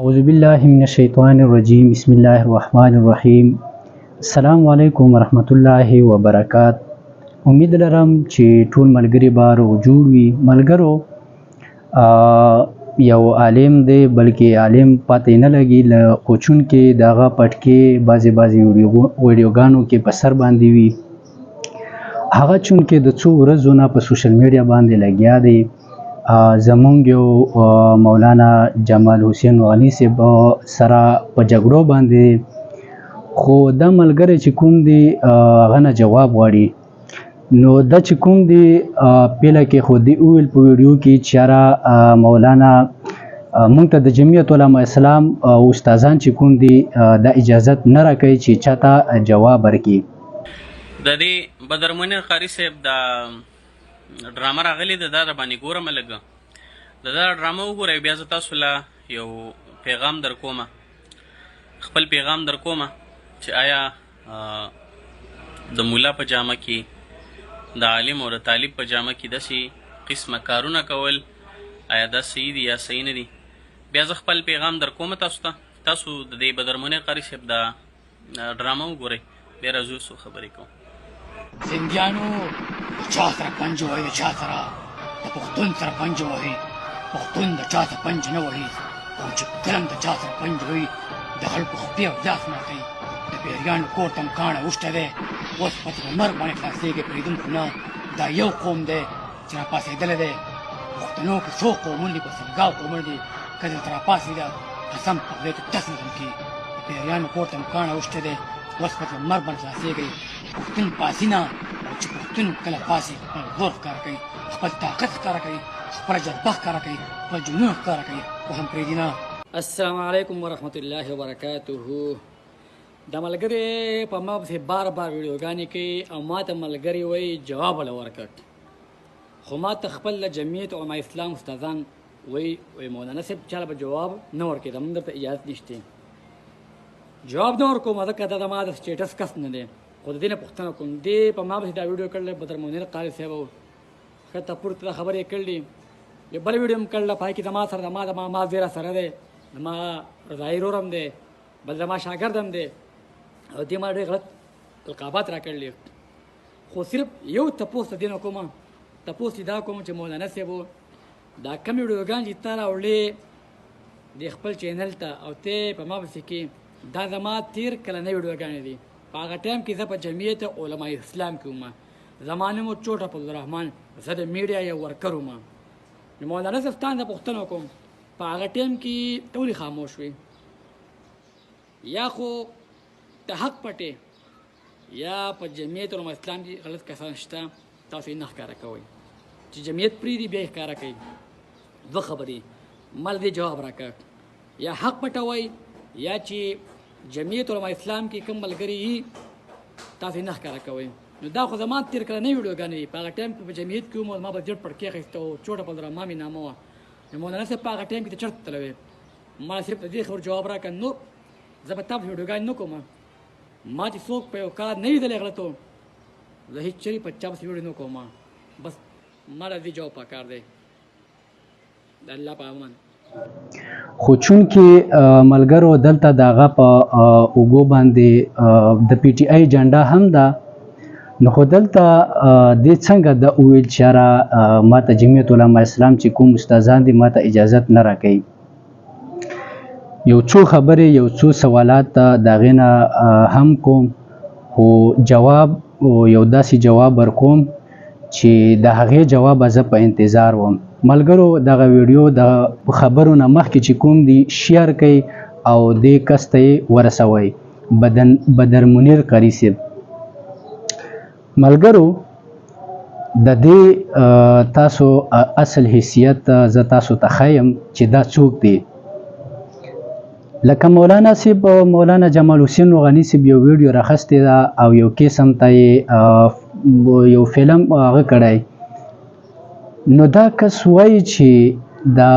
أعوذ بالله من الشیطان الرجیم بسم الله الرحمن الرحیم. السلام علیکم ورحمت الله وبرکات. امید لرم چې ټول ملګری به روغ جوړ وي. ملګرو، یو عالم دی بلکې عالم پاتې نه لګي له کوچون کې دغه پټکې بعضې ویډیوګانو کې په سر باندې وي. هغه چون کې د څو ورځو نه په سوشل میډیا باندې لګیا دی. زمونږ یو مولانا جمال حسین غنی صاحب سره په جګړو باندې، خو دا ملګری چې کوم دی هغه نه جواب غواړي. نو دا چې کوم دی پیله کې خو دی وویل په ویډیو کې چې یاره مولانا موږ ته د جمعیت علما اسلام استادان چې کوم دی دا اجازت نه راکوي چې چاته جواب ورکړي. د دې بدرمنیر قاری صاحب دا ډرامه راغلی ده، دا د باندې ګورم لږه د دا ډرامه وګورئ، بیا زه تاسو له یو پیغام در کومه، خپل پیغام در کومه چې آیا د مولا په جامه کې، د عالم او د طالب په جامه کې داسې قسمه کارونه کول آیا دا صحیح دي یا صحیح نه دي. بیا زه خپل پیغام در کومه تاسو ته. تاسو د دې بدرمنیر قاری صاحب دا ډرامه وګورئ، بیا راځو څو خبرې کوم. زندیانو چا سره پنج وهي، د چا سره د پښتون سره پنج وهي، پښتون د چا سره پنج نه وهي، او چې کلم د چا سره پنج وهي د خلکو خپې او ځاس ماتوي. د پیریانو کور ته م کاڼه اوښتی دی، اوس پسې په مرګ باندې خلاصېږي. پرېږدونکو نه دا یو قوم دی چې راپاڅېدلی دی. پښتنو کې څو قومونه دي، په سلګاو قومونه دي، که دلته راپاڅېده قسم په خدای کې ټس نه هم کېږي. د پیریانو کور ته م کاڼه اوښتی دی، اوس پسې په مرګ باندې خلاصېږي. پښتون پاسي نه، او چې پښتون کله پاسي خپل زور ښکاره کوي، خپل طاقت ښکاره کوي، خپله جذبه ښکاره کوي، خپل جنون ښکاره کوي، خو هم پرېږدي نه. السلام علیکم ورحمت الله وبرکاته. د ملګري په ما پسې بار بار ویډیوګانې کوي او ما ته ملګري وایي جواب وله ورکړ، خو ما ته خپل د جمعیت علما اسلام استادان وایي مولانا صاحب چاله به جواب نه ورکوي، زموږ درته اجازت نشته جواب نه ورکوم، ځکه دا د ما د سټیټس کس نه دی. خو د دې نه پوښتنه کوم، دې په ما پسې دا ویډیو کړلی بدرمنیر قاري صاحب ښه ته پورته دا خبرې یې کړلي. یو بل ویډیو هم کړله، په هغې کې زما سره د ما زیره سره دی، زما رضایي رور هم دی، بل زما شاګرد هم دی، او دې ما ډېر غلط القابات را کړلي. خو صرف یو تپوس د دې نه کوم، تپوس یې دا کوم چې مولانا صاحب دا کم ویډیوګانې چې تا راوړلې د خپل چینل ته او ته په ما پسې کې، دا زما تېر کلنۍ ویډیوګانې دي. په هغه ټایم کې زه په جمعیت علما اسلام کې وم، زما نوم و چوټ عبدالرحمن، زه د میډیا یو ورکر وم. نو مولانا صاحب تا نه پوښتنه کوم، په هغه ټایم کې ته ولې خاموش وې؟ یا خو ته حق پټې، یا په جمعیت علما اسلام کې غلط کسان شته، تاسو یې نه ښکاره کوئ. چې جمعیت پرېږدي بیا یې ښکاره کوي. دوه خبرې ما له دې جواب راکړ، یا حق پټوئ، یا چې جمعیت علما اسلام کې کوم ملګري یي تاسو یې نه ښکاره کوئ. نو دا خو زما تېر کلنۍ ویډیوګانې دي. په هغه ټایم کې په جمعیت کې وم، ما به جډ پړکې اخیسته و، چوټ عبدالرحمن مې نامه وه. نو مولانا صاحب په هغه ټایم کې ته چېرته تللی وې؟ ما صرف د دې خبرو جواب راکړه، نور زه به تا پسې ویډیوګانې نه کوم. ما چې څوک په یو کار نه لیدلی غلطو، زه هېڅ چېرې په چا پسې ویډیو نه کوم. بس ما له دې جواب پکار دی. د الله په امان. خو چون کې ملګرو دلته د هغه په اوږو باندې د پی ټي آی جنډا هم ده، نو خو دلته دې څنګه د وویل چې یاره ما ته جمعیت علما اسلام چې کوم استادان دي ما ته اجازت نه راکوي. یو څو خبرې، یو څو سوالات د هغې نه هم کوم، خو جواب یو داسې جواب ورکوم چې د هغې جواب زه په انتظار وم. ملګرو دغه ویډیو د خبرو نه مخکې چې کوم دی شیر کوي او دې کس ته یې ورسوئ، بدرمنیر قاري صاحب. ملګرو د دې تاسو اصل حیثیت زه تاسو ته ښیم چې دا څوک دی. لکه مولانا صاحب، مولانا جمال حسین غنی صاحب یو ویډیو راخستی ده او یو قسم ته یې یو فلم هغه کړی. نو دا کس وایي چې دا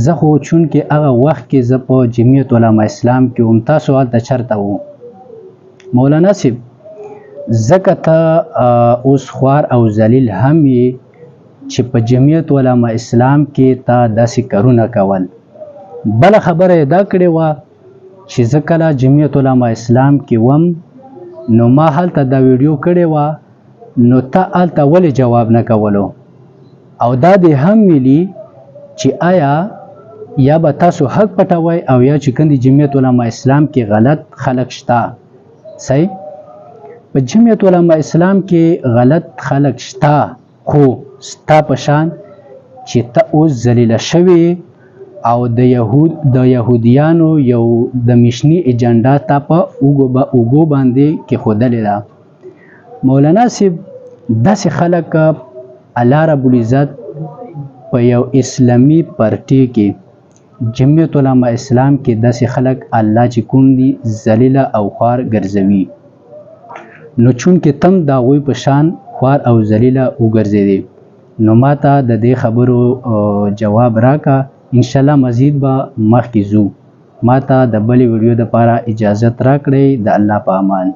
زه خو چون کې هغه وخت کې زه په جمعیت علما اسلام کې وم، تاسو هلته چېرته وو؟ مولانا صاحب ځکه ته اوس خوار او ذلیل هم یې چې په جمعیت علما اسلام کې تا داسې کارونه کول. بله خبره یې دا کړې وه چې زه کله جمعیت علما اسلام کې وم نو ما هلته دا ویډیو کړې وه نو ته هلته ولې جواب نه کولو او دا دې هم ویلي چې آیا یا به تاسو حق پټوئ او یا چې کوم د جمعیت علما اسلام کې غلط خلک شته صحیح په جمعیت علما اسلام کې غلط خلک شته خو ستا په شان چې ته اوس ذلیله شوې او د یهودیانو یو د میشني ایجنډا ته په اوږو باندې کېښودلې ده مولانا صاحب داسې خلک الله رب العزت په یو اسلامي پارټي کې جمعیت علما اسلام کې داسې خلک الله چې کوم دي ذلیله او خوار ګرځوي نو چونکې تم د هغوی په شان خوار او ذلیله وګرځېدې نو ما ته د دې خبرو جواب راکړه انشاءالله مزید به مخکې ځو ما ته د بلې ویډیو دپاره اجازت راکړئ د الله په امان